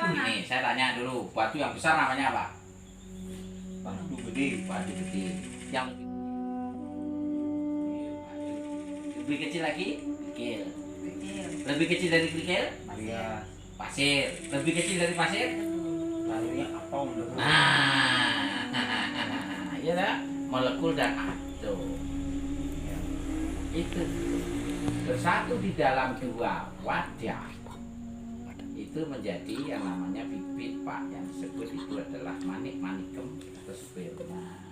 Ini saya tanya dulu, batu yang besar namanya apa? Batu gede. Batu gede. Yang lebih kecil lagi, kerikil. Lebih kecil dari kerikil, Iya. pasir. Lebih kecil dari pasir, Lalunya atom. nah, iya lah, molekul dan atom. Itu bersatu di dalam dua wadah. Itu menjadi yang namanya bibit, Pak. Yang disebut itu adalah manik-manikem atau sperma.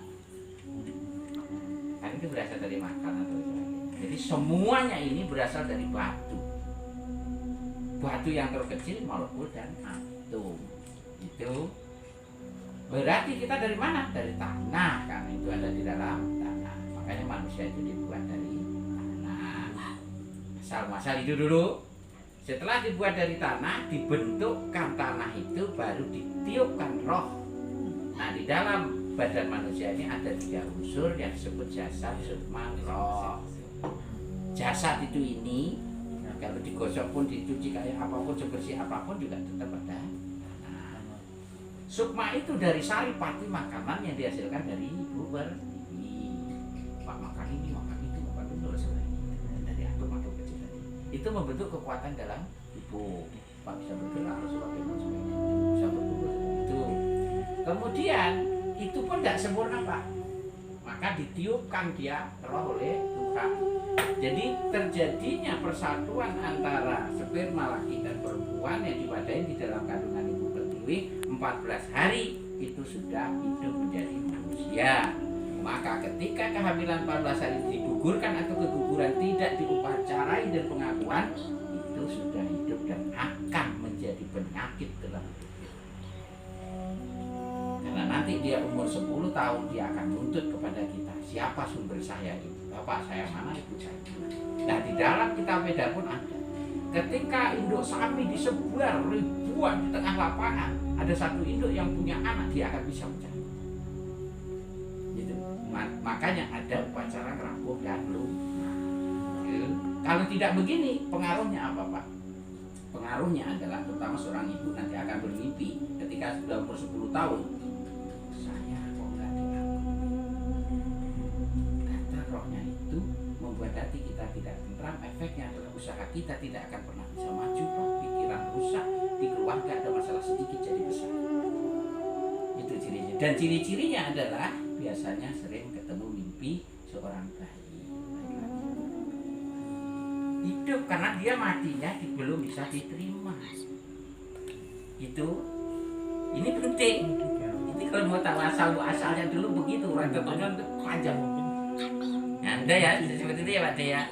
Kan itu berasal dari makanan atau sebagainya. Jadi semuanya ini berasal dari batu. Batu yang terkecil molekul dan atom. Itu berarti kita dari mana? Dari tanah, karena itu ada di dalam tanah. Makanya manusia itu dibuat dari tanah. Asal-masal itu dulu. Setelah dibuat dari tanah, dibentukkan tanah itu, baru ditiupkan roh. Nah, di dalam badan manusia ini ada 3 unsur yang disebut jasad, sukma, roh. Jasad itu ini, kalau digosok pun, dicuci kayak apapun, sebersih apapun juga tetap ada. Nah, sukma itu dari sari pati makanan yang dihasilkan dari ibu bertiwi. Pak, makan ini, makan itu, makan itu, dan sebagainya. Dari atom kecil tadi. Itu membentuk kekuatan dalam tubuh. Pak bisa bergerak, sebagainya, bisa bertumbuh itu. Kemudian itu pun tidak sempurna, Pak. Maka ditiupkan dia roh oleh Tuhan. Jadi terjadinya persatuan antara sperma laki dan perempuan yang diwadahi di dalam kandungan ibu pertiwi 14 hari itu sudah hidup menjadi manusia. Maka ketika kehamilan 14 hari digugurkan atau keguguran tidak diupacarai dan pengakuan, itu sudah hidup dan akan menjadi penyakit dalam tubuh. Karena nanti dia umur 10 tahun dia akan menuntut kepada kita, siapa sumber saya itu? Bapak saya mana, ibu saya mana? Nah, di dalam kitab Veda pun ada. Ketika induk sapi disebar ribuan di tengah lapangan, ada satu induk yang punya anak, dia akan bisa mencari. Gitu. Makanya ada upacara ngerampung dan lunak. Kalau tidak begini, pengaruhnya apa, Pak? Pengaruhnya adalah terutama seorang ibu nanti akan bermimpi ketika sudah umur 10 tahun. Saya kok nggak diakui? Kata rohnya itu membuat hati kita tidak tentram. Efeknya adalah usaha kita tidak akan pernah bisa maju, Pak. Pikiran rusak, di keluarga ada masalah sedikit jadi besar. Itu cirinya. Dan ciri-cirinya adalah biasanya sering ketemu mimpi seorang bayi. Hidup karena dia matinya belum bisa diterima. Itu ini penting. Ini kalau mau tahu asal asalnya dulu begitu, orang keturunan itu panjang. Anda ya seperti itu ya, Pak ya.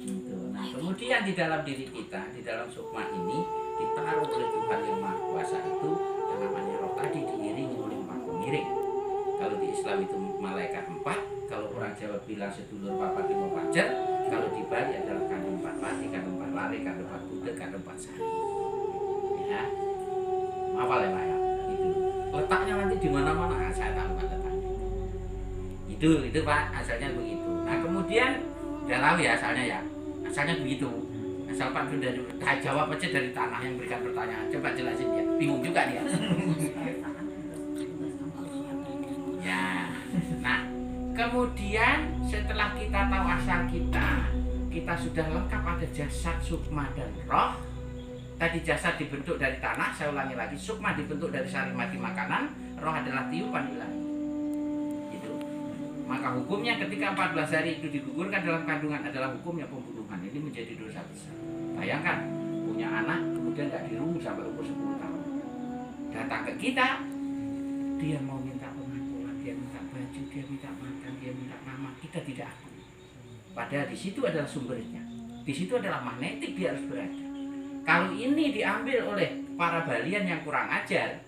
Gitu. Nah, kemudian di dalam diri kita, di dalam sukma ini ditaruh oleh Tuhan yang Maha Kuasa itu yang namanya roh tadi diiringi oleh 4 pengiring. Kalau di Islam itu malaikat 4, kalau orang Jawa bilang sedulur papat 5 pajar, kalau di Bali adalah kandung 4 pati, kandung 4 lari, kandung 4 budak, kandung 4 sari. Ya, apa ya, Pak ya? Itu letaknya nanti di mana-mana, saya tahu kan letaknya. Itu Pak, asalnya begitu. Nah kemudian udah tahu ya asalnya ya, asalnya begitu. Asal Pak dari jawab aja dari tanah yang berikan pertanyaan. Coba jelasin dia, bingung juga dia. Ya, nah kemudian setelah kita tahu asal kita sudah lengkap, ada jasad, sukma dan roh. Tadi jasad dibentuk dari tanah, saya ulangi lagi, sukma dibentuk dari sari mati makanan, roh adalah tiupan ilahi. Gitu. Maka hukumnya ketika 14 hari itu digugurkan dalam kandungan adalah hukumnya pembunuhan. Ini menjadi dosa besar. Bayangkan punya anak kemudian nggak dirumah sampai umur 10 tahun. Datang ke kita, dia mau minta pengakuan, dia minta baju, dia minta makan, dia minta nama, kita tidak akui. Padahal di situ adalah sumbernya, di situ adalah magnetik dia harus berada. Kalau ini diambil oleh para balian yang kurang ajar,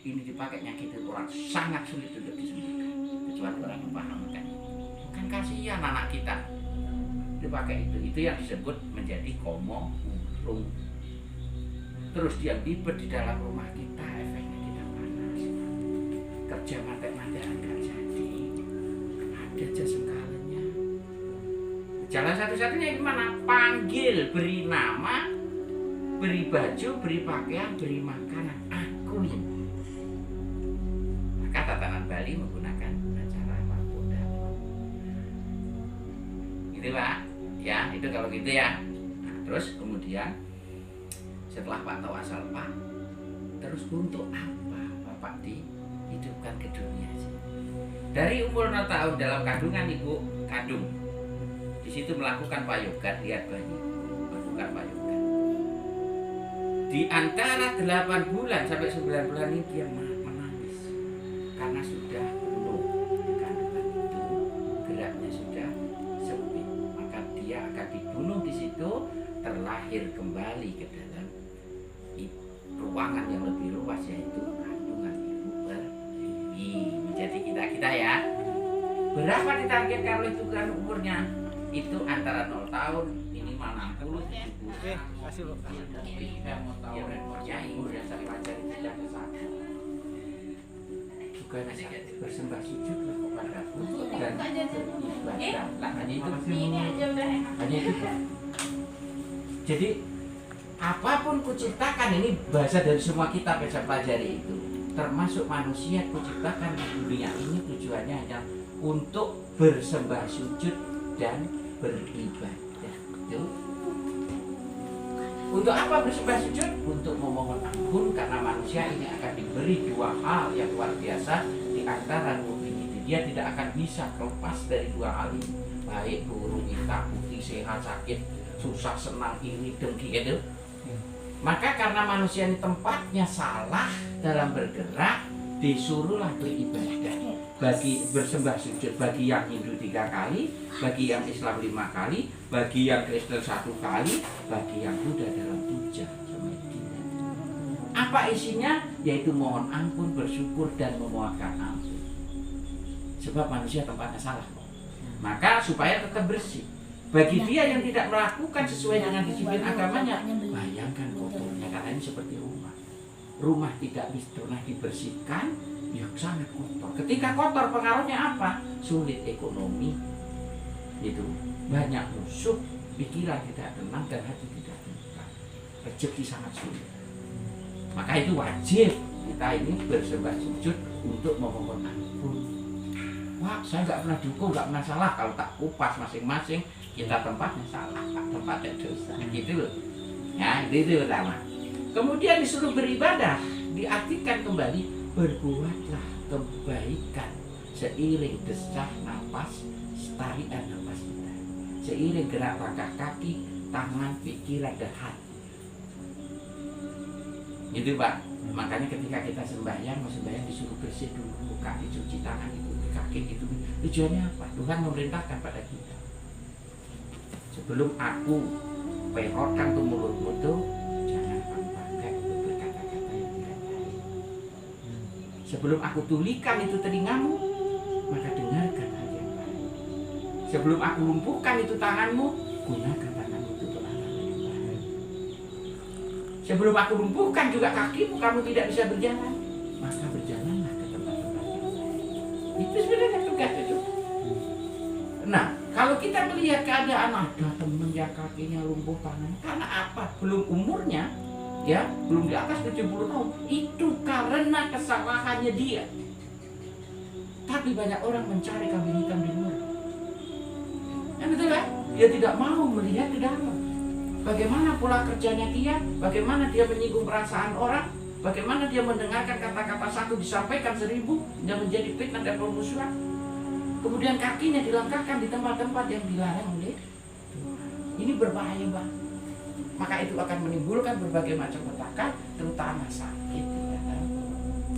ini dipakai nyakitin orang, sangat sulit untuk disembuhkan. Kecuali orang yang paham kan kasihan anak kita dipakai itu yang disebut menjadi komo urung. Terus dia bibet di dalam rumah kita, efeknya kita panas, kerja mati-matian gak jadi, ada aja sengkalanya. Jalan satu-satunya gimana? Panggil, beri nama, beri baju, beri pakaian, beri makanan. ruin. Maka tatanan Bali menggunakan cara Makoda. Gitu Pak, ya itu kalau gitu ya. Nah, terus kemudian setelah Pak tahu asal Pak, terus untuk apa Bapak dihidupkan ke dunia sih? Dari umur 0 tahun dalam kandungan ibu kandung, di situ melakukan payogan, lihat bayi, melakukan payogan. Di antara 8 bulan sampai 9 bulan ini dia menangis karena sudah penuh di kandungan itu, geraknya sudah sempit, maka dia akan dibunuh di situ, terlahir kembali ke dalam ruangan yang lebih luas, yaitu kandungan ibu pertiwi. Jadi kita ya, berapa ditargetkan oleh Tuhan umurnya? Itu antara 0 tahun minimal 60, 70. Oke, kasih lo. Kita mau tahu dan percaya berdasar pelajari tidak ke sana. Juga bersembah sujudlah kepadaku dan beribadah. Hanya itu. Hanya itu. Jadi apapun kuciptakan, ini bahasa dari semua kitab yang saya pelajari itu, termasuk manusia kuciptakan di dunia ini tujuannya hanya untuk bersembah sujud dan beribadah. Itu. Untuk apa bersembah sujud? Untuk memohon ampun, karena manusia ini akan diberi 2 hal yang luar biasa di antara bumi ini. Dia tidak akan bisa lepas dari 2 hal ini, baik burung, hitam, putih, sehat, sakit, susah, senang, iri, dengki itu. Maka karena manusia ini tempatnya salah dalam bergerak, disuruhlah beribadah. Bagi bersembah sujud bagi yang Hindu 3 kali, bagi yang Islam 5 kali, bagi yang Kristen 1 kali, bagi yang Buddha dalam puja. Apa isinya? Yaitu mohon ampun, bersyukur, dan memohonkan ampun. Sebab manusia tempatnya salah. Maka supaya tetap bersih. Bagi dia yang tidak melakukan sesuai dengan disiplin agamanya, bayangkan kotornya, karena ini seperti rumah. Rumah tidak pernah dibersihkan, ya sangat kotor. Ketika kotor, pengaruhnya apa? Sulit ekonomi, itu banyak musuh, pikiran tidak tenang dan hati tidak tenang, rezeki sangat sulit. Maka itu wajib kita ini bersembah sujud untuk memohon ampun. Wah, saya nggak pernah dukung, nggak pernah salah. Kalau tak kupas masing-masing, kita tempatnya salah, tempatnya dosa, gitu loh. Ya, itu pertama. Kemudian disuruh beribadah, diartikan kembali, berbuatlah kebaikan seiring desah nafas, tarian nafas kita, seiring gerak langkah kaki, tangan, pikiran, dan hati. Gitu Pak. Makanya ketika kita sembahyang, mau sembahyang disuruh bersih dulu, kaki cuci tangan itu, kaki itu. Tujuannya apa? Tuhan memerintahkan pada kita. Sebelum aku perotkan tuh mulutmu tuh, jangan pakai berkata-kata yang tidak baik. Sebelum aku tulikan itu telingamu, maka dengarkan hal yang baik. Sebelum aku lumpuhkan itu tanganmu, gunakan tanganmu untuk hal yang baik. Sebelum aku lumpuhkan juga kakimu, kamu tidak bisa berjalan, maka berjalanlah ke tempat-tempat yang baik. Itu sebenarnya tugas itu. Nah, kalau kita melihat keadaan ada teman yang kakinya lumpuh tangan, karena apa? Belum umurnya, ya, belum di atas 70 tahun. Itu karena kesalahannya dia. Tapi banyak orang mencari kambing hitam di luar. Ya betul kan? Dia tidak mau melihat ke dalam. Bagaimana pola kerjanya dia, bagaimana dia menyinggung perasaan orang, bagaimana dia mendengarkan kata-kata satu disampaikan 1000 dan menjadi fitnah dan permusuhan. Kemudian kakinya dilangkahkan di tempat-tempat yang dilarang oleh Tuhan. Ini berbahaya banget. Maka itu akan menimbulkan berbagai macam petaka, terutama sakit di dalam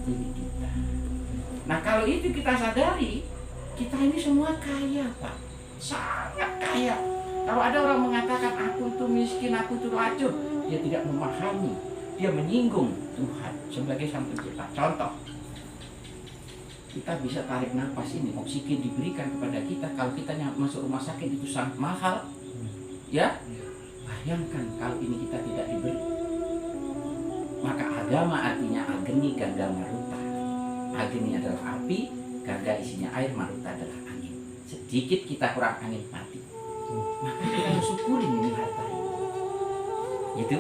diri kita. Nah, kalau itu kita sadari, kita ini semua kaya, Pak. Sangat kaya. Kalau ada orang mengatakan aku itu miskin, aku itu racun, dia tidak memahami. Dia menyinggung Tuhan sebagai Sang Pencipta. Contoh, kita bisa tarik nafas ini, oksigen diberikan kepada kita. Kalau kita masuk rumah sakit itu sangat mahal, ya. Bayangkan kalau ini kita tidak diberi. Maka agama artinya agni, gangga, maruta. Agni adalah api, gangga isinya air, maruta adalah angin. Sedikit kita kurang angin mati. Maka kita harus syukurin ini harta ini. Itu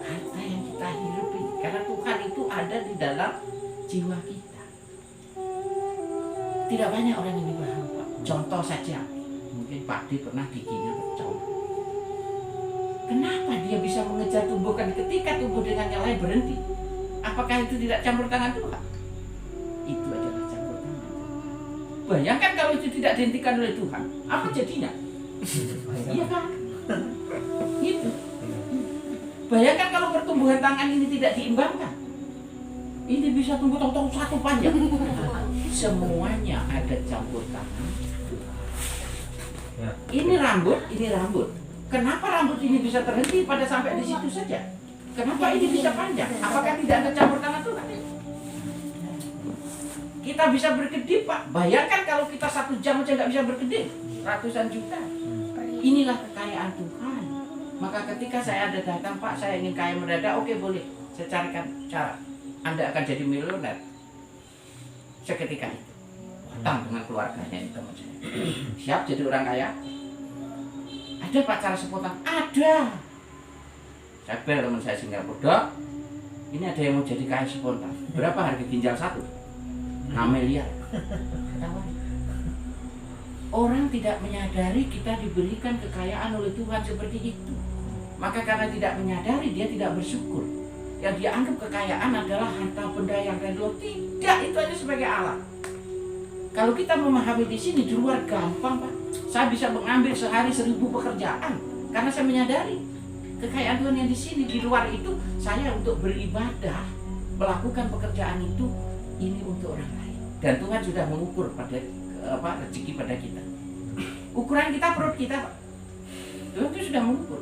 harta yang kita hidup ini. Karena Tuhan itu ada di dalam jiwa kita. Tidak banyak orang yang paham, Pak. Contoh saja, mungkin Pak D pernah giginya pecah. Kenapa dia bisa mengejar tumbukan ketika tumbuh dengan yang lain berhenti? Apakah itu tidak campur tangan Tuhan? Itu adalah campur tangan. Bayangkan kalau itu tidak dihentikan oleh Tuhan, apa jadinya? Iya kan? Itu. Bayangkan kalau pertumbuhan tangan ini tidak diimbangkan. Ini bisa tumbuh tong-tong satu panjang. Semuanya ada campur tangan. Ini rambut, ini rambut. Kenapa rambut ini bisa terhenti pada sampai di situ saja? Kenapa ini bisa panjang? Apakah tidak ada campur tangan Tuhan? Kita bisa berkedip, Pak. Bayangkan kalau kita 1 jam aja nggak bisa berkedip, ratusan juta. Inilah kekayaan Tuhan. Maka ketika saya ada datang, Pak, saya ingin kaya mendadak, oke boleh. Saya carikan cara. Anda akan jadi miliuner. Seketika itu. Datang dengan keluarganya ini teman saya. Siap jadi orang kaya? Ada Pak cara spontan? Ada. Saya bel teman saya Singapura, Dok, ini ada yang mau jadi kaya spontan. Berapa harga ginjal 1? 6 miliar. Tawarin. Orang tidak menyadari kita diberikan kekayaan oleh Tuhan seperti itu. Maka karena tidak menyadari, dia tidak bersyukur. Yang dia anggap kekayaan adalah harta benda yang real. Tidak, itu hanya sebagai alat. Kalau kita memahami di sini, di luar gampang, Pak. Saya bisa mengambil sehari 1000 pekerjaan karena saya menyadari kekayaan Tuhan yang di sini. Di luar itu, saya untuk beribadah, melakukan pekerjaan itu, ini untuk orang lain. Dan Tuhan sudah mengukur pada rezeki pada kita. Ukuran kita perut kita, Pak. Tuhan itu sudah mengukur.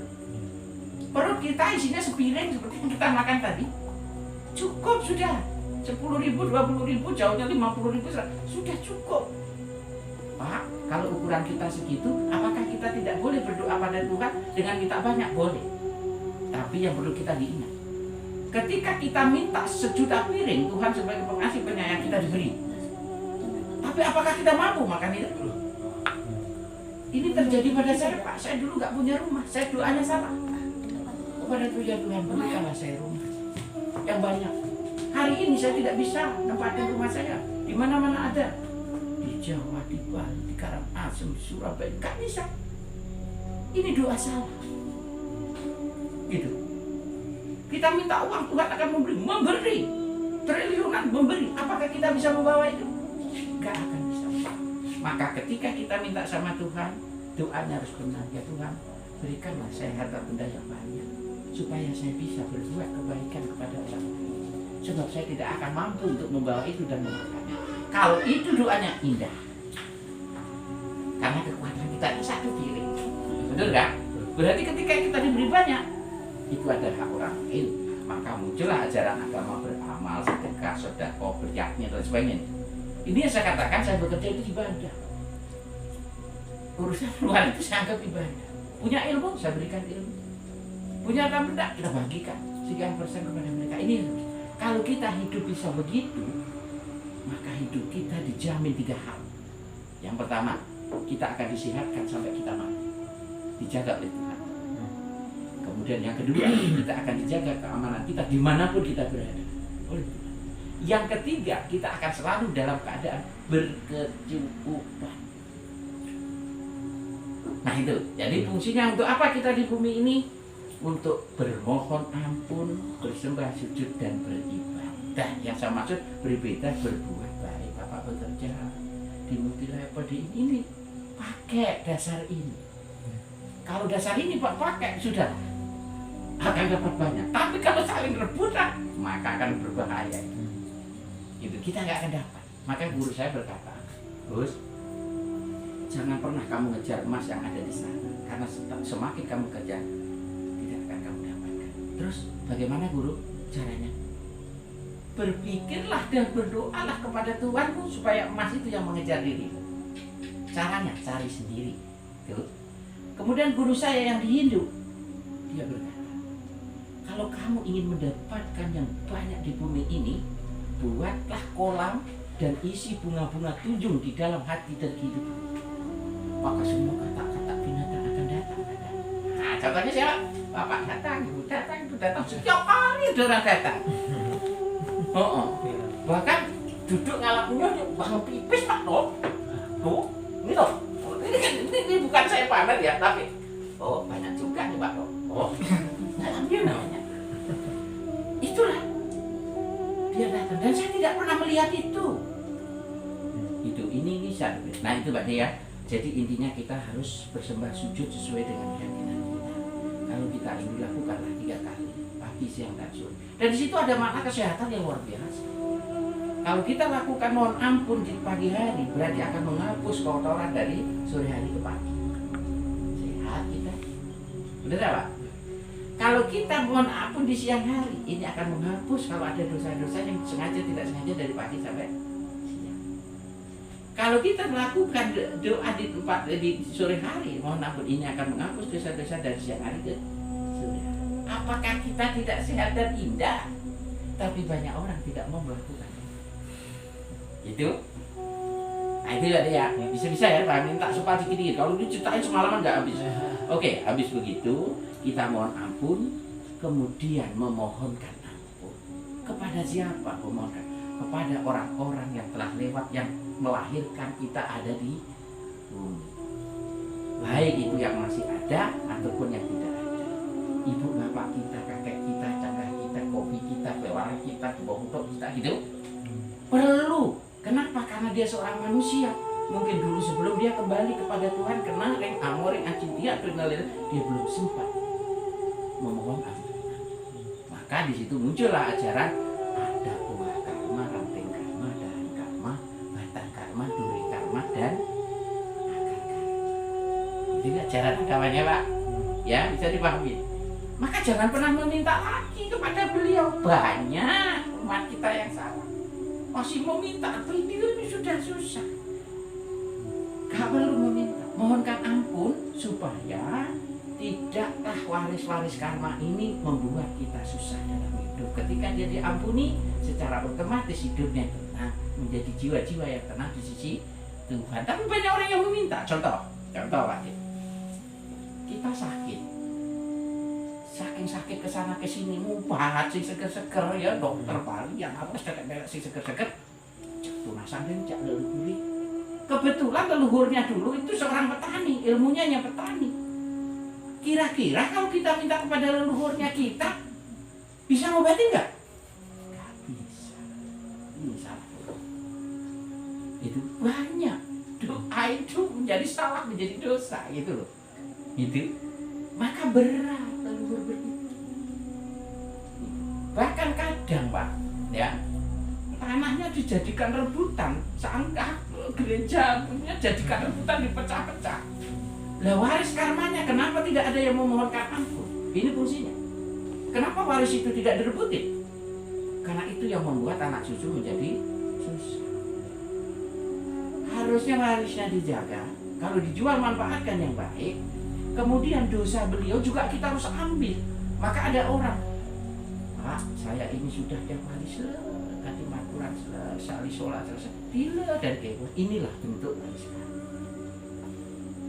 Perut kita isinya sepiring seperti yang kita makan tadi. Cukup sudah. 10.000, 20.000, jauhnya 50.000, sudah cukup. Pak, kalau ukuran kita segitu, apakah kita tidak boleh berdoa pada Tuhan dengan minta banyak? Boleh. Tapi yang perlu kita diingat, ketika kita minta 1.000.000 piring, Tuhan sebagai pengasih penyayang kita diberi. Tapi apakah kita mampu makan itu? Ini terjadi pada saya, Pak. Saya dulu nggak punya rumah, saya doanya salah. Kepada Tuhan, berikanlah saya rumah yang banyak. Hari ini saya tidak bisa nempatin rumah saya. Di mana-mana ada. Di Jawa, di Bali, di Karangasem, di Surabaya. Nggak bisa. Ini doa salah. Gitu. Kita minta uang, Tuhan akan memberi. Triliunan memberi. Apakah kita bisa membawa itu? Nggak akan bisa. Maka ketika kita minta sama Tuhan, doanya harus benar. Ya Tuhan, berikanlah saya harta benda yang banyak, supaya saya bisa berbuat kebaikan kepada orang lain. Sebab saya tidak akan mampu untuk membawa itu dan memakannya. Kalau itu doanya indah. Karena kekuatan kita ini 1 piring. Betul kan? Berarti ketika kita diberi banyak, itu adalah hak orang lain. Maka muncullah ajaran agama beramal, sedekah, sedekah, beryaknya dan sebagainya. Ini yang saya katakan, saya bekerja itu ibadah. Urusan luar itu saya anggap ibadah. Punya ilmu, saya berikan ilmu. Punya harta benda, kita bagikan sekian persen kepada mereka. Ini kalau kita hidup bisa begitu, maka hidup kita dijamin 3 hal. Yang pertama, kita akan disehatkan sampai kita mati, dijaga oleh Tuhan. Kemudian yang kedua, kita akan dijaga keamanan kita dimanapun kita berada oleh Tuhan. Yang ketiga, kita akan selalu dalam keadaan berkecukupan. Nah itu, jadi fungsinya untuk apa kita di bumi ini? Untuk bermohon ampun, bersembah sujud dan beribadah. Yang saya maksud beribadah, berbuat baik. Bapak bekerja di multilevel di ini, pakai dasar ini. Kalau dasar ini Pak pakai, sudah akan dapat banyak. Tapi kalau saling rebutan, maka akan berbahaya. Itu kita nggak akan dapat. Maka guru saya berkata, Gus, jangan pernah kamu ngejar emas yang ada di sana, karena semakin kamu kejar, tidak akan kamu dapatkan. Terus bagaimana guru caranya? Berpikirlah dan berdoalah kepada Tuhanmu supaya emas itu yang mengejar diri. Caranya cari sendiri. Tuh. Kemudian guru saya yang di Hindu, dia berkata, kalau kamu ingin mendapatkan yang banyak di bumi ini, buatlah kolam dan isi bunga-bunga tunjung di dalam hati dan kehidupan. Maka semua kata-kata binatang akan datang. Nah, contohnya siapa? Bapak datang, ibu datang, itu datang. Setiap hari ada orang datang. Iya. Bahkan duduk ngalakunya bangun pipis Pak toh. Tuh, ini toh. Ini bukan saya pamer ya, tapi banyak juga nih Pak toh. Ngalamnya namanya. Itulah dia datang dan saya tidak pernah melihat itu. Ini satu. Nah itu Pak ya. Jadi intinya kita harus bersembah sujud sesuai dengan keyakinan kita. Kalau kita ini lakukanlah 3 kali, pagi, siang, dan sore. Dan di situ ada makna kesehatan yang luar biasa. Kalau kita lakukan mohon ampun di pagi hari, berarti akan menghapus kotoran dari sore hari ke pagi. Sehat kita. Benar Pak? Kalau kita mohon ampun di siang hari, ini akan menghapus kalau ada dosa-dosa yang sengaja tidak sengaja dari pagi sampai siang. Kalau kita melakukan doa di sore hari, mohon ampun, ini akan menghapus dosa-dosa dari siang hari ke sore hari. Apakah kita tidak sehat dan indah? Tapi banyak orang tidak mau melakukan itu. Nah itu ya, bisa-bisa ya, minta supaya dikit-dikit. Kalau diceritain semalaman nggak habis. Oke, habis begitu kita mohon ampun, kemudian memohonkan ampun. Kepada siapa memohonkan? Kepada orang-orang yang telah lewat, yang melahirkan kita ada di bumi. Baik itu yang masih ada ataupun yang tidak ada. Ibu bapak kita, kakek kita, cangkah kita, kopi kita, pewaran kita, bongkok kita, gitu. Perlu. Kenapa? Karena dia seorang manusia. Mungkin dulu sebelum dia kembali kepada Tuhan, kena reng amoring acin dia belum sempat memohon ampun. Maka di situ muncullah ajaran ada buah karma, ranting karma, dahan karma, batang karma, duri karma, dan akar karma. Itu ajaran agamanya Pak. Ya, bisa dipahami. Maka jangan pernah meminta lagi kepada beliau. Banyak umat kita yang salah. Masih meminta, ini sudah susah. Gak perlu meminta, mohonkan ampun supaya tidaklah waris-waris karma ini membuat kita susah dalam hidup. Ketika dia diampuni, secara otomatis hidupnya tenang, menjadi jiwa-jiwa yang tenang di sisi Tuhan. Tapi banyak orang yang meminta. Contoh Pak, kita sakit, saking sakit kesana kesini, mubat sing seger-seger ya dokter Bali yang harus dekat-dekat sing seger-seger, tunasan dan cak leluhur. Kebetulan leluhurnya dulu itu seorang petani, ilmunya hanya petani. Kira-kira kalau kita minta kepada leluhurnya kita, bisa ngobatin nggak? Nggak bisa. Ini satu. Itu banyak. Doa itu menjadi salah, menjadi dosa, gitu loh. Itu. Maka berat leluhur begitu. Bahkan kadang Pak, ya, tanahnya dijadikan rebutan, sangka gereja punya jadikan rebutan, dipecah-pecah. Lah waris karmanya, kenapa tidak ada yang memohonkan ampun? Ini fungsinya. Kenapa waris itu tidak direbutin? Karena itu yang membuat anak cucu menjadi susah. Harusnya warisnya dijaga. Kalau dijual manfaatkan yang baik. Kemudian dosa beliau juga kita harus ambil. Maka ada orang, Pak, saya ini sudah tiap hari ganti maturan, sekali sholat, bila dan kewa. Inilah bentuk waris karma.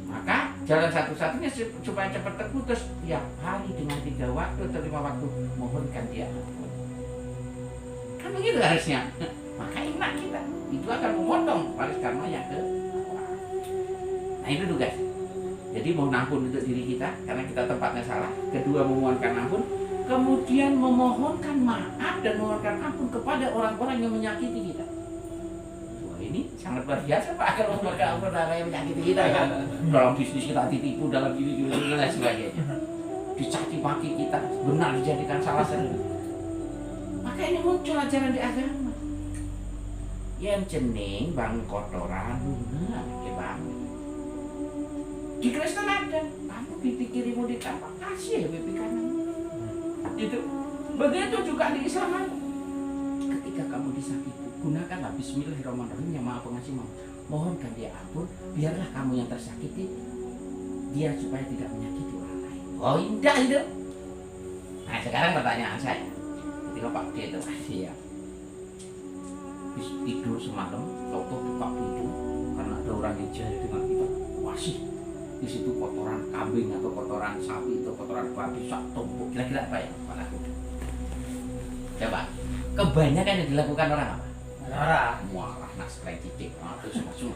Maka jalan satu-satunya supaya cepat terputus, tiap hari dengan 3 waktu atau 5 waktu mohonkan dia ampun. Kan begitu harusnya. Maka enak kita. Itu akan memotong waris karma yang ke bawah. Nah itu tugas. Jadi mohon ampun untuk diri kita karena kita tempatnya salah. Kedua, memohonkan ampun. Kemudian memohonkan maaf dan memohonkan ampun kepada orang-orang yang menyakiti kita. Wah ini sangat luar biasa Pak, kalau memohonkan ampun orang yang menyakiti kita kan. Dalam bisnis kita ditipu, dalam diri dan sebagainya. Dicaci maki kita, benar dijadikan salah satu. Maka ini muncul ajaran di agama. Yang cening bang kotoran, benar bang. Di Kristen ada, kamu pipi kirimu ditampak, kasih ya pipi kanan. Itu. Begitu juga di Islam ada. Ketika kamu disakiti, gunakanlah Bismillahirrahmanirrahim yang Maha Pengasih Maha. Mohonkan dia ampun, biarlah kamu yang tersakiti, dia supaya tidak menyakiti orang lain. Oh indah itu. Nah sekarang pertanyaan saya, ketika Pak D itu kasih ya, habis tidur semalam, tahu-tahu buka pintu karena ada orang yang jahat dengan kita, wasih. Di situ kotoran kambing atau kotoran sapi atau kotoran babi sak tumpuk, kira-kira apa ya Pak lakukan? Coba kebanyakan yang dilakukan orang apa? Marah. Mualah nasreng titik, terus masuk.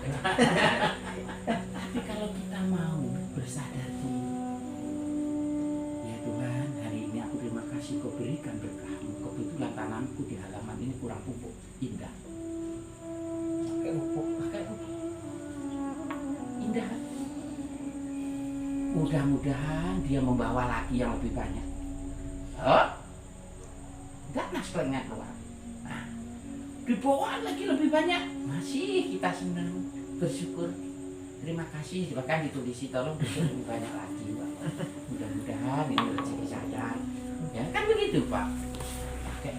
Tapi kalau kita mau bersadar diri, ya Tuhan, hari ini aku terima kasih Kau berikan berkah-Mu. Kebetulan tanamku di halaman ini kurang pupuk, indah. Pakai pupuk. Indah. Mudah-mudahan dia membawa lagi yang lebih banyak. Oh, enggak nasrengnya keluar. Nah, dibawa lagi lebih banyak, masih kita senang, bersyukur, terima kasih. Bahkan ditulisi tolong bikin lebih banyak lagi, Pak. Mudah-mudahan ini rezeki saya. Ya kan begitu, Pak. Pakai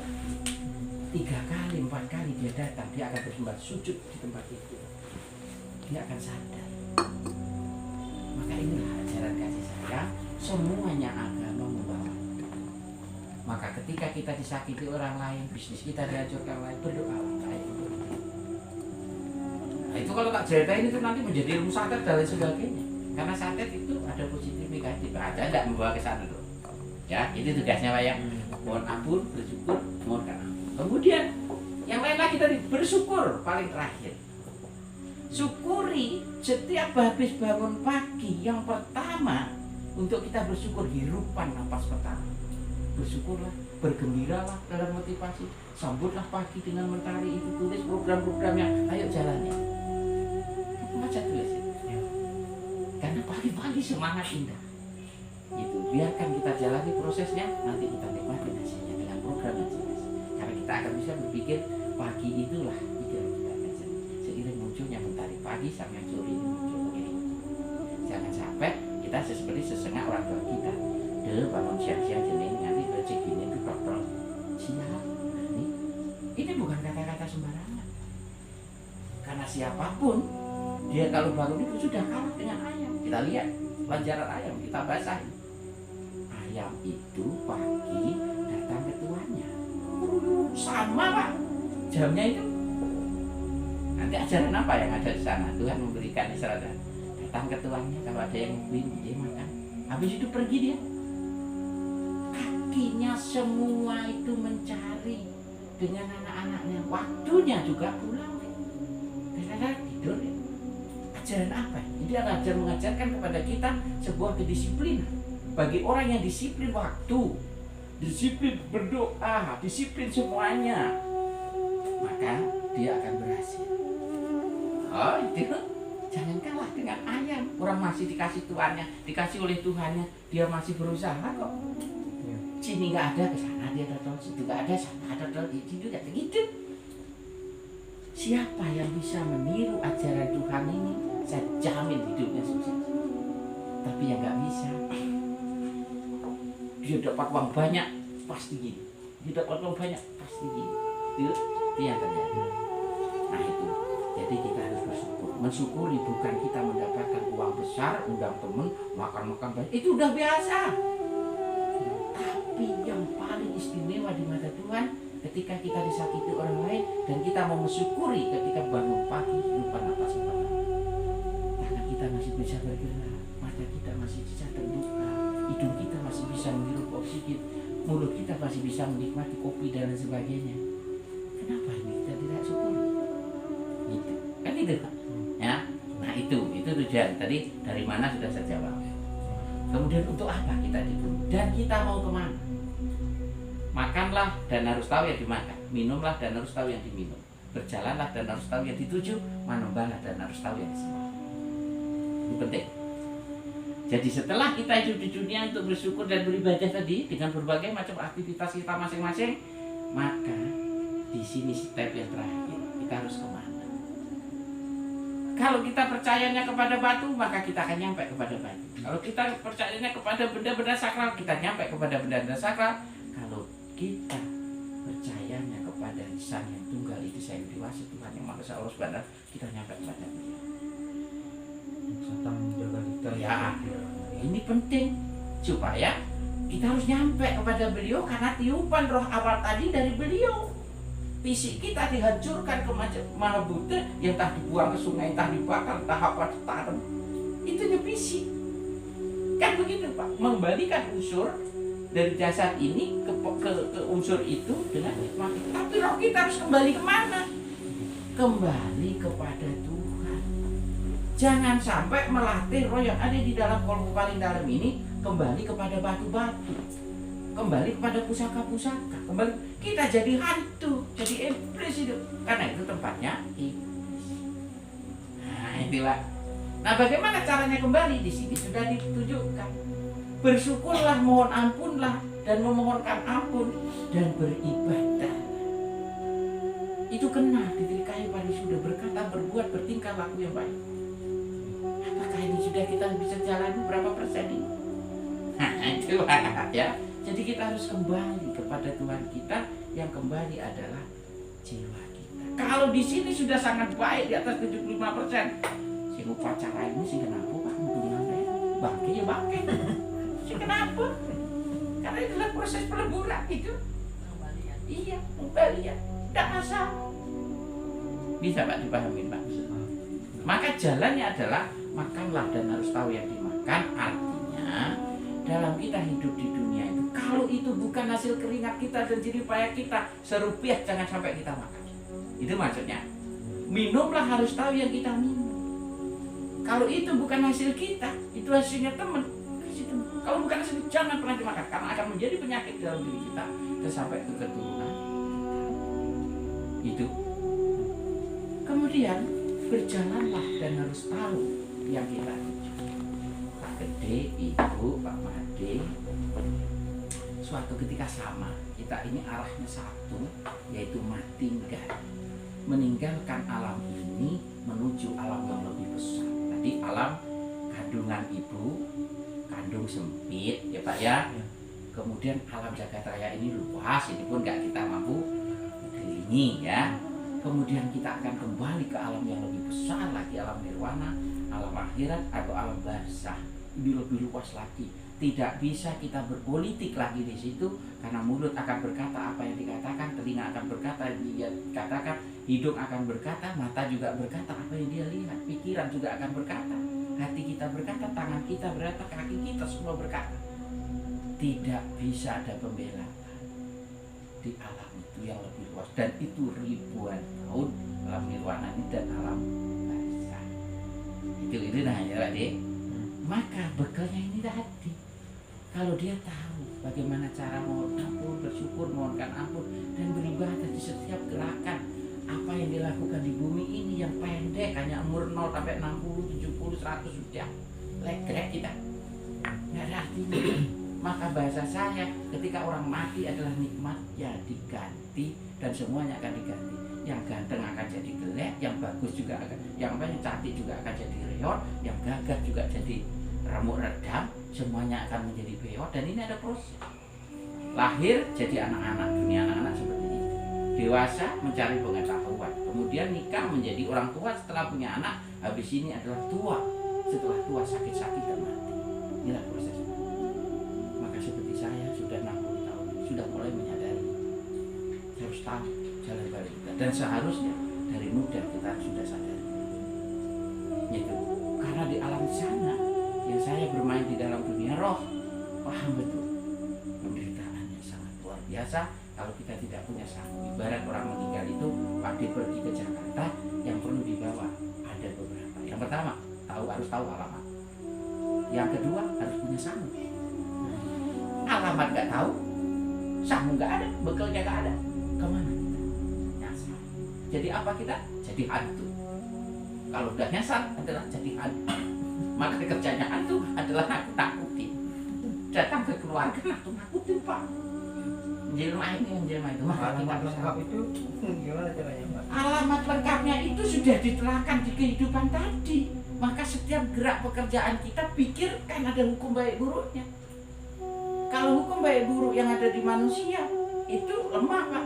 3 kali, 4 kali dia datang, dia akan bersembah sujud di tempat itu. Dia akan sadar. Maka inilah ajaran kasih sayang, semuanya agama membawa. Maka ketika kita disakiti orang lain, bisnis kita dihancurkan lain, berdoalah baik. Nah itu kalau tak ceritain itu nanti menjadi ilmu santet dan lain sebagainya. Karena santet itu ada positif negatif, ada tidak membawa ke sana dulu. Ya, itu tugasnya Pak ya. Mohon ampun, bersyukur, mohonkan ampun. Kemudian yang lain lagi tadi bersyukur paling terakhir. Syukuri setiap habis bangun pagi yang pertama untuk kita bersyukur hirupan napas pertama. Bersyukurlah, bergembiralah dalam motivasi, sambutlah pagi dengan mentari itu, tulis program-programnya, ayo jalannya. Baca tulis itu. Karena pagi-pagi semangat indah. Itu biarkan kita jalani prosesnya, nanti kita nikmati hasilnya dengan program yang jelas. Karena kita akan bisa berpikir pagi itulah pikiran kita akan seiring munculnya mentari pagi sampai sore ini muncul begini. Jangan sampai kita seperti sesengak orang tua kita. Bangun siang-siang jeneng nanti rezeki ini itu dokter siang. Ini bukan kata-kata sembarangan. Karena siapapun dia kalau bangun itu sudah kalah dengan ayam. Kita lihat pelajaran ayam, kita basahin. Ayam itu pagi datang ke tuannya. Sama Pak, jamnya itu. Nanti ajaran apa yang ada di sana? Tuhan memberikan isyarat. Datang ke tuannya, kalau ada yang nungguin dia makan. Habis itu pergi dia. Kakinya semua itu mencari dengan anak-anaknya. Waktunya juga pulang. Kadang-kadang tidur. Ajaran apa? Ini adalah ajaran mengajarkan kepada kita sebuah kedisiplinan. Bagi orang yang disiplin waktu, disiplin berdoa, disiplin semuanya, maka dia akan berhasil. Oh itu, jangan kalah dengan ayam. Orang masih dikasih tuannya, dikasih oleh Tuhannya, dia masih berusaha kok. Sini nggak ada, ke sana dia datang, situ nggak ada, sana ada, di situ nggak begitu. Siapa yang bisa meniru ajaran Tuhan ini, saya jamin hidupnya sukses. Tapi yang nggak bisa, dia dapat uang banyak, pasti gini. Dia dapat uang banyak, pasti gini. Itu yang terjadi. Nah itu, jadi kita harus bersyukur. Mensyukuri bukan kita mendapatkan uang besar, undang temen, makan-makan banyak, itu udah biasa. Tapi yang paling istimewa di mata Tuhan ketika kita disakiti orang lain dan kita mau mensyukuri ketika bangun pagi lupa napas pertama. Tangan kita masih bisa bergerak, mata kita masih bisa terbuka, hidung kita masih bisa menghirup oksigen, mulut kita masih bisa menikmati kopi dan lain sebagainya. Kenapa ini kita tidak syukuri? Gitu. Kan itu Pak. Ya. Nah itu tujuan. Tadi dari mana sudah saya jawab. Kemudian untuk apa kita diburu? Dan kita mau kemana? Makanlah dan harus tahu yang dimakan. Minumlah dan harus tahu yang diminum. Berjalanlah dan harus tahu yang dituju. Menyembahlah dan harus tahu yang disembah. Ini penting. Jadi setelah kita hidup di dunia untuk bersyukur dan beribadah tadi dengan berbagai macam aktivitas kita masing-masing, maka di sini step yang terakhir kita harus kemana? Kalau kita percayanya kepada batu, maka kita akan nyampe kepada batu. Kalau kita percayanya kepada benda-benda sakral, kita nyampe kepada benda-benda sakral. Kalau kita percayanya kepada Sang yang tunggal itu, Sang yang dewasa, Tuhan yang Maha Esa, Allah Subhanahu, kita nyampe kepada Dia. Satang menjaga kita. Ya, ini penting supaya kita harus nyampe kepada Beliau karena tiupan roh awal tadi dari Beliau. Fisik kita dihancurkan ke mana Buddha, yang entah dibuang ke sungai, entah dibakar, entah apa ditanam. Itu fisik. Kan begitu Pak, mengembalikan unsur dari jasad ini ke unsur itu dengan nikmat. Tapi roh kita harus kembali kemana? Kembali kepada Tuhan. Jangan sampai melatih roh yang ada di dalam kolbu paling dalam ini kembali kepada batu-batu, kembali kepada pusaka-pusaka, kembali kita jadi hantu, jadi iblis itu. Karena itu tempatnya iblis. Nah, itulah. Nah, bagaimana caranya kembali? Di sini sudah ditunjukkan. Bersyukurlah, mohon ampunlah, dan memohonkan ampun dan beribadah. Itu kena di kayu padi sudah berkata, berbuat, bertingkah laku yang baik. Apakah ini sudah kita bisa jalani berapa persen ini? Nah, itu ya. Jadi kita harus kembali kepada Tuhan kita, yang kembali adalah jiwa kita. Kalau di sini sudah sangat baik di atas 75%, si upacara ini sih kenapa kamu gimana ya? Bangke ya bangke. Si kenapa? Karena itu adalah proses peleburan itu. Iya, pembalian. Tidak masalah. Bisa Pak dipahami Pak? Maka jalannya adalah makanlah dan harus tahu yang dimakan. Artinya dalam kita hidup di dunia itu, kalau itu bukan hasil keringat kita dan jerih payah kita, serupiah jangan sampai kita makan. Itu maksudnya. Minumlah harus tahu yang kita minum. Kalau itu bukan hasil kita, itu hasilnya teman. Kalau bukan hasil, jangan pernah dimakan, karena akan menjadi penyakit dalam diri kita dan sampai ke keturunan. Itu. Kemudian berjalanlah dan harus tahu yang kita tuju. Pak Gede, Ibu, Pak Made, suatu ketika sama, kita ini arahnya satu, yaitu mati meninggalkan alam ini menuju alam yang lebih besar. Tadi alam kandungan ibu, kandung sempit, ya Pak ya. Kemudian alam jagat raya ini luas, ini pun nggak kita mampu kelilingi ya. Kemudian kita akan kembali ke alam yang lebih besar lagi, alam nirwana, alam akhirat atau alam barzah. Ini lebih luas lagi. Tidak bisa kita berpolitik lagi di situ, karena mulut akan berkata apa yang dikatakan, telinga akan berkata yang dia katakan, hidung akan berkata, mata juga berkata apa yang dia lihat, pikiran juga akan berkata, hati kita berkata, tangan kita berkata, kaki kita semua berkata. Tidak bisa ada pembelaan di alam itu yang lebih luas, dan itu ribuan tahun alam nirwana ini dan alam barzah. Itu namanya Pak De. Maka bekalnya ini tadi, kalau dia tahu bagaimana cara mohon ampun, bersyukur, mohonkan ampun, dan beribadah di setiap gerakan apa yang dilakukan di bumi ini yang pendek, hanya umur 0 sampai 60, 70, 100 sudah legrek kita, nggak ada artinya. Maka bahasa saya, ketika orang mati adalah nikmatnya diganti dan semuanya akan diganti. Yang ganteng akan jadi gelek, yang bagus juga akan, yang cantik juga akan jadi reot, yang gagah juga jadi remuk redam, semuanya akan menjadi beot. Dan ini ada proses. Lahir jadi anak-anak, dunia anak-anak seperti ini. Dewasa mencari pengetahuan, kemudian nikah menjadi orang tua setelah punya anak. Habis ini adalah tua, setelah tua sakit-sakit dan mati. Inilah proses. Maka seperti saya sudah 60 tahun, sudah mulai menyadari saya harus tahu jalan balik kita, dan seharusnya dari muda kita sudah sadar itu. Karena di alam sana yang saya bermain di dalam dunia roh, paham betul penderitaannya sangat luar biasa. Kalau kita tidak punya sanggup, ibarat orang meninggal itu, Pak De pergi ke Jakarta, yang perlu dibawa ada beberapa. Yang pertama, harus tahu alamat. Yang kedua, harus punya sanggup. Alamat nggak tahu, sanggup nggak ada, bekalnya nggak ada, kemana kita? Nyasar. Jadi apa kita? Jadi hantu. Kalau udah nyasar adalah jadi hantu. Maka kerjanya hantu adalah nakut-nakutin. Datang ke keluarga, nakut-nakutin Pak. Jelma itu. Alamat lengkap itu gimana caranya Pak? Alamat lengkapnya itu sudah diterangkan di kehidupan tadi. Maka setiap gerak pekerjaan kita pikirkan ada hukum baik buruknya. Kalau hukum baik buruk yang ada di manusia itu lemah Pak.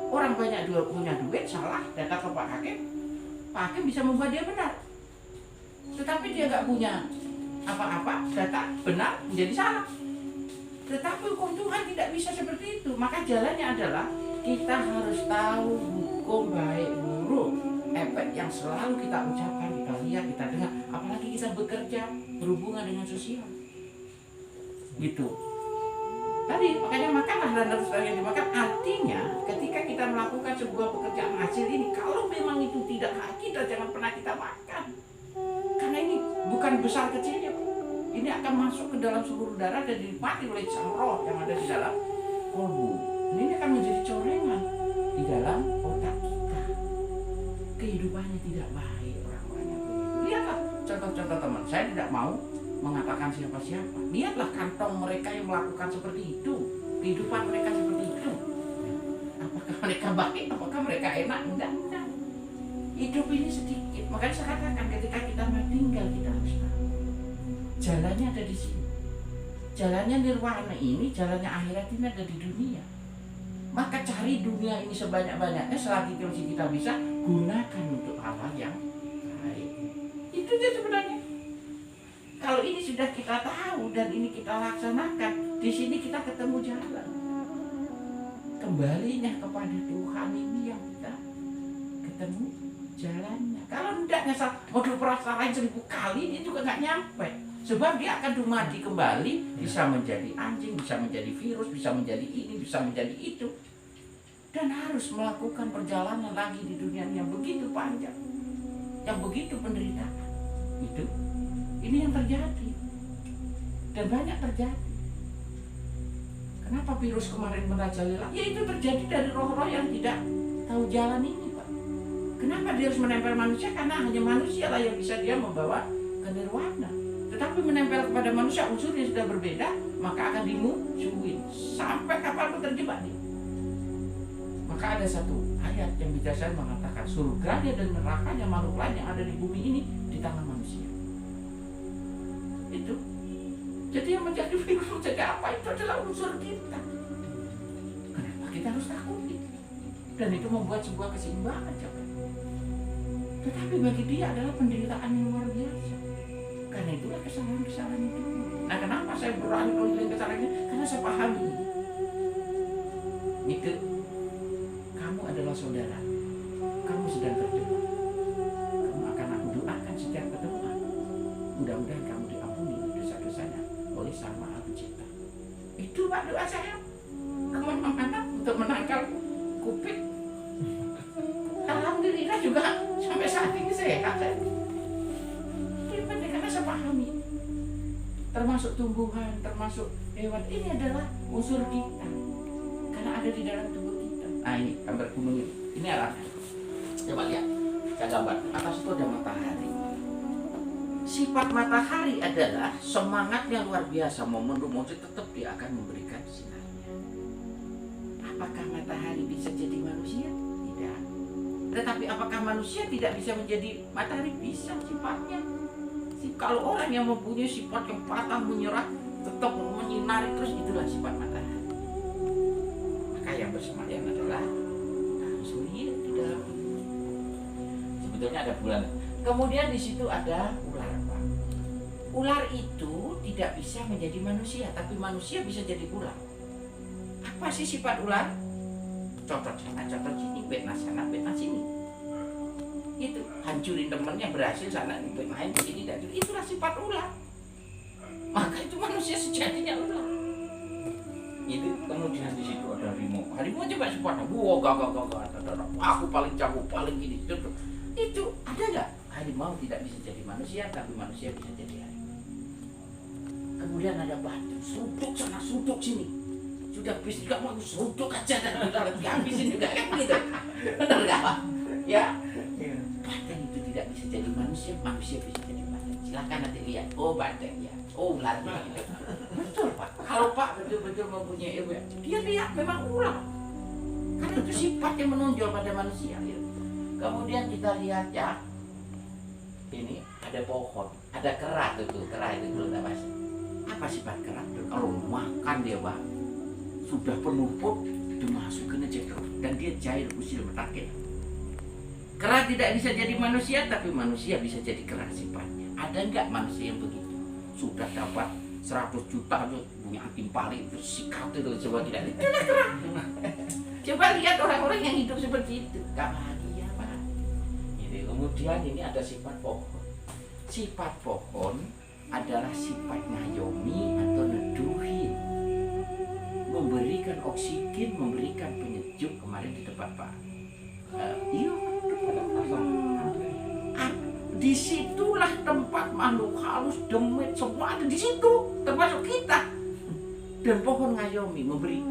Orang banyak punya duit, salah, datang ke Pak Hakim bisa membuat dia benar. Tetapi dia nggak punya apa-apa, data benar menjadi salah. Tetapi hukum Tuhan tidak bisa seperti itu. Maka jalannya adalah kita harus tahu hukum baik buruk, efek yang selalu kita ucapkan, kita lihat, kita dengar. Apalagi kita bekerja berhubungan dengan sosial, gitu. Tadi makanya makanlah dan harus yang dimakan. Artinya ketika kita melakukan sebuah pekerjaan hasil ini, kalau memang itu tidak hak kita, jangan pernah kita makan. Karena ini bukan besar kecilnya, ini akan masuk ke dalam seluruh darah dan dinikmati oleh sang roh yang ada di dalam kolbu. Ini akan menjadi corengan di dalam otak kita. Kehidupannya tidak baik orang-orang yang begitu. Lihatlah contoh-contoh teman. Saya tidak mau mengatakan siapa-siapa. Lihatlah kantong mereka yang melakukan seperti itu. Kehidupan mereka seperti itu. Apakah mereka baik? Apakah mereka enak? Enggak. Hidup ini sedikit. Makanya saya katakan ketika kita mau tinggal, kita harus tahu jalannya ada di sini. Jalannya nirwana ini, jalannya akhirat ini ada di dunia. Maka cari dunia ini sebanyak-banyaknya selagi kita bisa gunakan untuk hal-hal yang baik. Itu dia sebenarnya. Kalau ini sudah kita tahu dan ini kita laksanakan, di sini kita ketemu jalan. Kembalinya kepada Tuhan ini yang kita ketemu jalannya. Kalau tidak nyasar, modul perasaan 1000 kali, dia juga nggak nyampe. Sebab dia akan dumadi kembali, bisa menjadi anjing, bisa menjadi virus, bisa menjadi ini, bisa menjadi itu. Dan harus melakukan perjalanan lagi di dunia yang begitu panjang, yang begitu penderitaan. Ini yang terjadi. Dan banyak terjadi. Kenapa virus kemarin merajalela? Ya itu terjadi dari roh-roh yang tidak tahu jalan ini, Pak. Kenapa dia harus menempel manusia? Karena hanya manusia lah yang bisa dia membawa ke nirwana. Tetapi menempel kepada manusia unsur yang sudah berbeda, maka akan dimusuhin sampai kapanpun terjebak dia. Maka ada satu ayat yang bijaksana mengatakan surganya dan nerakanya makhluk lain yang ada di bumi ini di tangan manusia. Itu. Jadi yang menjadi virus, menjadi apa itu adalah unsur kita. Kenapa kita harus takut? Dan itu membuat sebuah keseimbangan, coba. Tetapi bagi dia adalah penderitaan yang luar biasa. Karena itulah kesalahan-kesalahan itu. Nah, kenapa saya berani keliling kesalahan ini? Karena saya pahami. Itu, kamu adalah saudara. Kamu sedang terjebak. Kamu akan aku doakan setiap pertemuan. Mudah-mudahan kamu diampuni dosa-dosanya oleh Sang Maha Pencipta. Itu Pak doa saya. Kemana-mana untuk menangkal Covid. Alhamdulillah juga sampai saat ini sehat saya. Karena saya pahami, termasuk tumbuhan, termasuk hewan, ini adalah unsur kita karena ada di dalam tubuh kita. Nah ini gambar gunung ini arahnya. Coba lihat, saya gambar atas itu ada matahari. Sifat matahari adalah semangat yang luar biasa, mau mendung tetap dia akan memberikan sinarnya. Apakah matahari bisa jadi manusia? Tidak. Tetapi apakah manusia tidak bisa menjadi matahari? Bisa sifatnya. Kalau orang yang mempunyai sifat yang pantang menyerah, tetap menyinari terus, itulah sifat matahari. Maka yang bersemayam adalah surya di dalam. Sebetulnya ada bulan. Kemudian di situ ada ular, Pak. Ular itu tidak bisa menjadi manusia, tapi manusia bisa jadi ular. Apa sih sifat ular? Cocok sana, cocok sini, fitnah sana, fitnah sini. Itu hancurin temennya, berhasil sana main begini dan itulah sifat ular. Maka itu manusia sejatinya ular. Itu kemudian di situ ada harimau. Harimau coba sifatnya, gak, aku paling jago, paling gini. Itu ada nggak? Harimau tidak bisa jadi manusia, tapi manusia bisa jadi harimau. Kemudian ada batu, seruduk sana, seruduk sini. Sudah bis nggak mau seruduk aja dan kita habisin juga kan gitu. Benar nggak? Ya. Banteng itu tidak bisa jadi manusia, manusia bisa jadi banteng. Silahkan nanti lihat, oh banteng ya, oh ular gitu. Betul Pak, kalau Pak betul-betul mempunyai ilmu, dia lihat memang ular. Karena itu sifat yang menonjol pada manusia. Ya. Kemudian kita lihat ya, ini ada pohon, ada kera itu belum apa sih? Apa sifat kera? Kalau makan dia Pak, sudah penuh perut, dimasukin aja terus dan dia cair usil merakit. Kera tidak bisa jadi manusia, tapi manusia bisa jadi kera sifatnya. Ada nggak manusia yang begitu? Sudah dapat 100 juta tuh punya timpali itu sikat itu coba tidak itu kera. Coba lihat orang-orang yang hidup seperti itu, gak bahagia Pak. Jadi kemudian ini ada sifat pohon. Sifat pohon adalah sifat ngayomi atau neduhin. memberikan oksigen, memberikan penyejuk. Kemarin di tempat Pak Iyo, disitulah tempat makhluk halus, demit, semua ada di situ, termasuk kita. Dan pohon ngayomi memberi.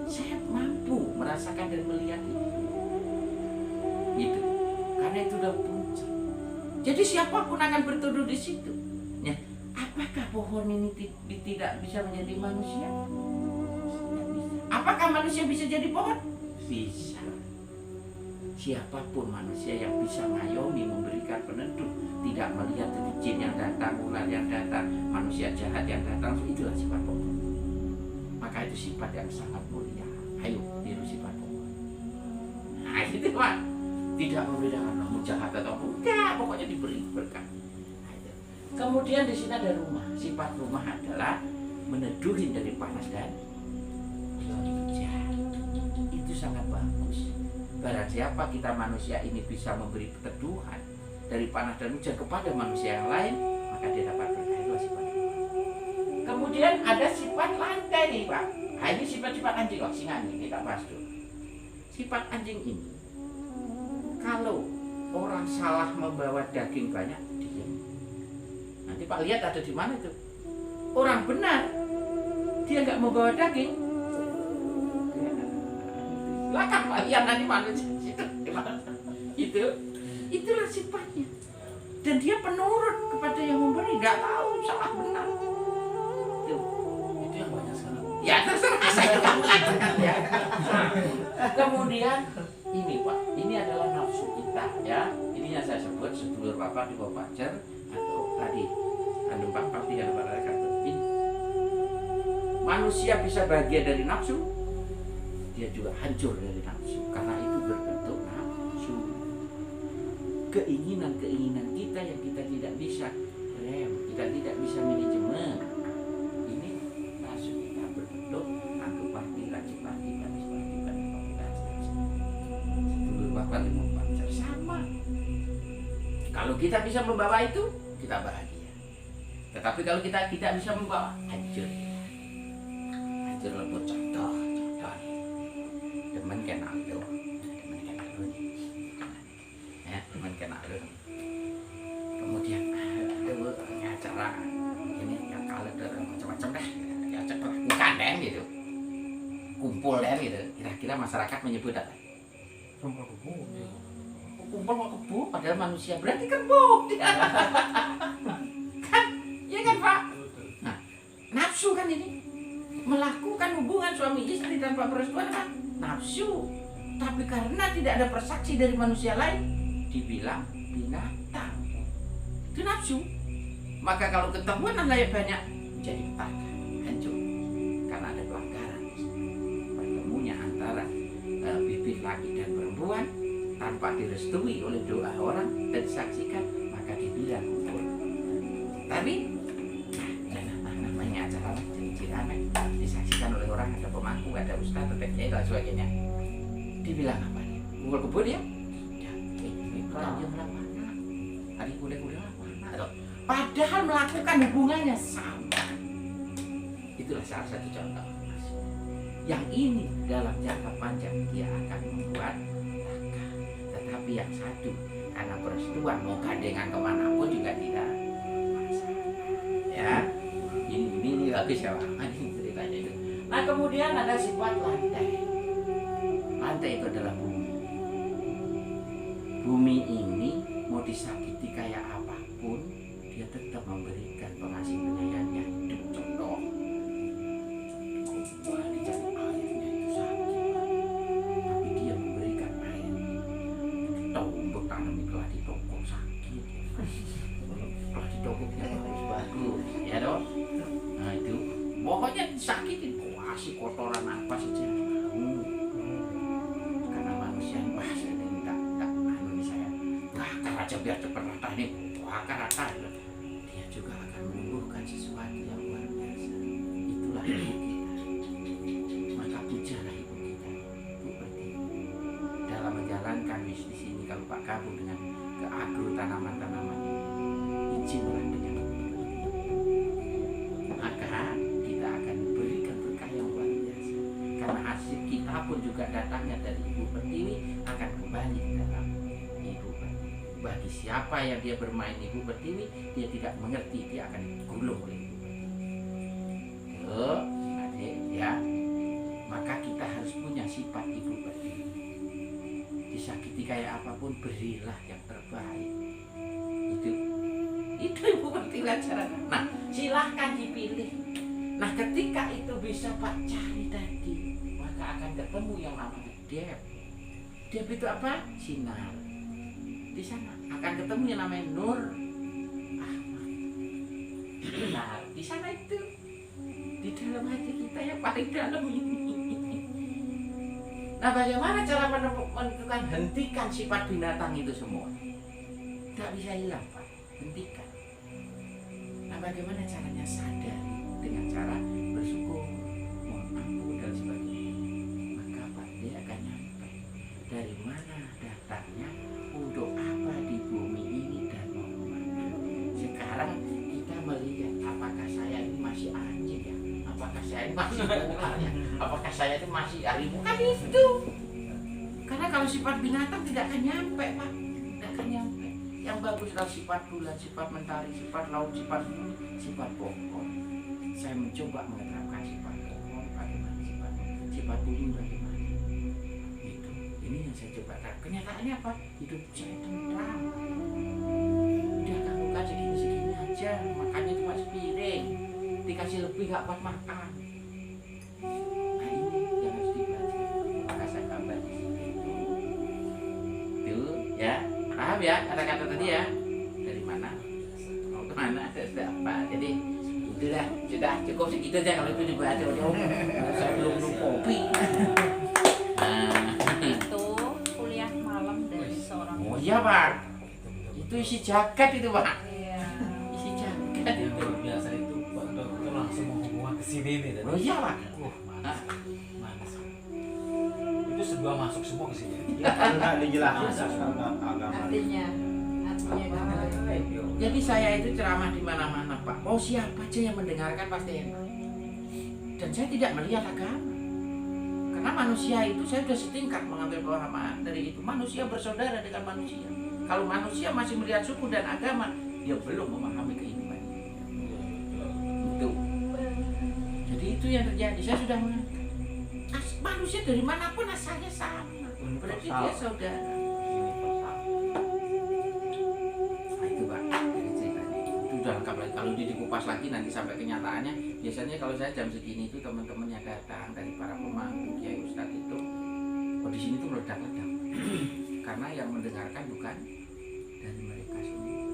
Saya mampu merasakan dan melihat itu. Gitu. Karena itu udah puncak. Jadi siapapun akan berteduh di situ. Ya, apakah pohon ini tidak bisa menjadi manusia? Tidak bisa. Apakah manusia bisa jadi pohon? Bisa. Siapapun manusia yang bisa ngayomi, memberikan peneduh, tidak melihat itu jin yang datang, ular yang datang, manusia jahat yang datang, itulah sifat pohon. Maka itu sifat yang sangat mulia. Ayo tiru sifat pohon. Nah itu Pak, tidak membedakan kamu jahat atau enggak, pokoknya diberi berkah. Nah, kemudian di sini ada rumah. Sifat rumah adalah meneduhin dari panas dan hujan. Itu sangat bagus. Barang siapa kita manusia ini bisa memberi peneduhan dari panas dan hujan kepada manusia yang lain, maka dia dapat berkah. Itu sifat rumah. Kemudian ada sifat lantai nih Pak. Nah, ini sifat-sifat anjing. Singa ini kita bahas dulu. Sifat anjing ini, kalau orang salah membawa daging banyak, diam. Nanti Pak lihat ada di mana itu. Orang benar, dia nggak membawa daging. Lah kan Pak lihat nanti manusia itu, itulah sifatnya. Dan dia penurut kepada yang memberi, nggak tahu salah benar. Itu yang banyak sekarang. Ya terserah saya nggak mengatakan ya. Nah, kemudian ini Pak, ini adalah nafsu kita ya. Ini yang saya sebut sedulur Bapak di Pajar atau tadi kandung Bapak tidak pada ini. Manusia bisa bahagia dari nafsu, dia juga hancur dari nafsu karena itu berbentuk nafsu. Keinginan-keinginan kita yang kita tidak bisa rem, kita tidak bisa manajemen. Ini nafsu kita berbentuk angkupati, lacipati, panispati, sedulur Bapak di Pajar sama. Kalau kita bisa membawa itu, kita bahagia. Tetapi kalau kita tidak bisa membawa, hancur. Hancur lembut contoh demen kena lu. Ya, demen kena lu. Kemudian ada acara ini yang kalender macam-macam dah. Ya cepat lakukan deh gitu. Kumpul deh gitu. Kira-kira masyarakat menyebut apa? Kumpul kebo. Kumpul mau kebo, padahal manusia berarti kebo. Kan, iya kan Pak? Nah, nafsu kan ini melakukan hubungan suami istri tanpa persetujuan kan nafsu. Tapi karena tidak ada persaksi dari manusia lain, dibilang binatang. Itu nafsu. Maka kalau ketahuan layak banyak, jadi petaka, hancur. Karena ada pelanggaran. Pertemunya antara bibit laki dan perempuan tanpa direstui oleh doa orang dan disaksikan, maka dibilang kumpul. Tapi namanya acara cincin disaksikan oleh orang, ada pemangku, ada ustaz, ada kiai dan sebagainya. Dibilang apa nih? Kumpul kebo dia? Ya, ini belanja berapa? Hari kuliah apa? Padahal melakukan hubungannya sama. Itulah salah satu contoh. Yang ini dalam jangka panjang dia akan membuat taka. Tetapi yang satu karena persetujuan mau gandengan kemanapun juga tidak masalah. Ya, ini bagus ya Pak. Ini ceritanya itu. Nah kemudian ada sifat lantai. Lantai itu adalah bumi. Bumi ini mau disakiti kayak apapun, dia tetap memberikan pengasih penyayangnya. Hidup contoh. Wah, dicari airnya itu sakit, tapi dia memberikan air. Tahu untuk tanam di keladi toko sakit. Keladi tokonya bagus, ya dong. Nah itu, pokoknya sakitin. Wah, si kotoran apa saja. Karena manusia yang bahasa ini tak saya. Nah, aja biar cepat rata ini. Wah, rata. Dia juga akan menumbuhkan sesuatu yang luar biasa. Itulah ibu kita. Maka pujalah ibu kita. Ibu Pertiwi. Dalam menjalankan bisnis ini, kalau Pak gabung dengan ke agro tanaman-tanaman ini, izinlah dengan ibu Pertiwi. Maka kita akan berikan berkah yang luar apapun juga datangnya dari Ibu Pertiwi akan kembali dalam Ibu Pertiwi. Bagi siapa yang dia bermain Ibu Pertiwi, dia tidak mengerti, dia akan digulung oleh Ibu Pertiwi. Tuh, adik ya. Maka kita harus punya sifat Ibu Pertiwi. Disakiti kayak apapun, berilah yang terbaik. Itu Ibu Pertiwi ajaran. Nah, silahkan dipilih. Nah, ketika itu bisa Pak cari tadi, maka akan ketemu yang namanya Dep. Dep itu apa? Sinar. Di sana akan ketemu yang namanya Nur Ahmad. Benar. Di sana itu, di dalam hati kita yang paling dalam ini. Nah, bagaimana cara menentukan hentikan sifat binatang itu semua? Tidak bisa hilang, Pak. Hentikan. Nah, bagaimana caranya? Sadari dengan cara bersyukur, mohon ampun dan sebagainya. Maka Pak, dia akan nyampe dari mana datangnya, untuk apa di bumi ini dan mau kemana. Sekarang kita melihat apakah saya ini masih anjing ya, apakah saya ini masih ular ya, apakah saya itu masih harimau, kan itu. Karena kalau sifat binatang tidak akan nyampe, Pak, tidak akan nyampe. Yang bagus adalah sifat bulan, sifat mentari, sifat laut, sifat bumi, sifat pohon. Saya mencoba menerapkan sifat pohon, bagaimana sifat bumi bagaimana. Itu, ini yang saya coba terapkan. Kenyataannya apa? Hidup saya tentram. Udah kamu kan segini-segini aja, makannya cuma sepiring, dikasih lebih nggak buat makan. Nah, ini yang harus dipelajari. Maka saya tambah di situ. Tuh, ya. Paham ya kata-kata tadi ya? Dari mana? Mau kemana? Sudah apa? Jadi sudah cukup segitu aja kalau itu dibaca jauh. Saya belum minum kopi. Nah, Itu kuliah malam dari seorang. oh iya Pak, itu isi jaket itu Pak, Iya. isi jaket Yang itu. luar biasa itu Pak Dokter langsung menghubungkan ke sini nih. Oh iya Pak. Manis. Manis. Itu sebuah masuk semua ke sini. Ya karena dijelasin agama. Artinya Jadi saya itu ceramah di mana-mana Pak. Mau siapa aja yang mendengarkan pasti enak. Dan saya tidak melihat agama. Karena manusia itu saya sudah setingkat mengambil pemahaman dari itu. Manusia bersaudara dengan manusia. Kalau manusia masih melihat suku dan agama, dia belum memahami kehidupan. Itu. Jadi itu yang terjadi. Saya sudah mengatakan, manusia dari manapun asalnya sama. Berarti dia saudara. Nah, itu Pak, dari ceritanya. Itu udah lengkap lagi. Kalau dikupas lagi nanti sampai kenyataannya, biasanya kalau saya jam segini itu teman-teman yang datang dari para pemangku, kiai ustadz itu, oh di sini tuh meledak-ledak. Karena yang mendengarkan bukan dari mereka semua.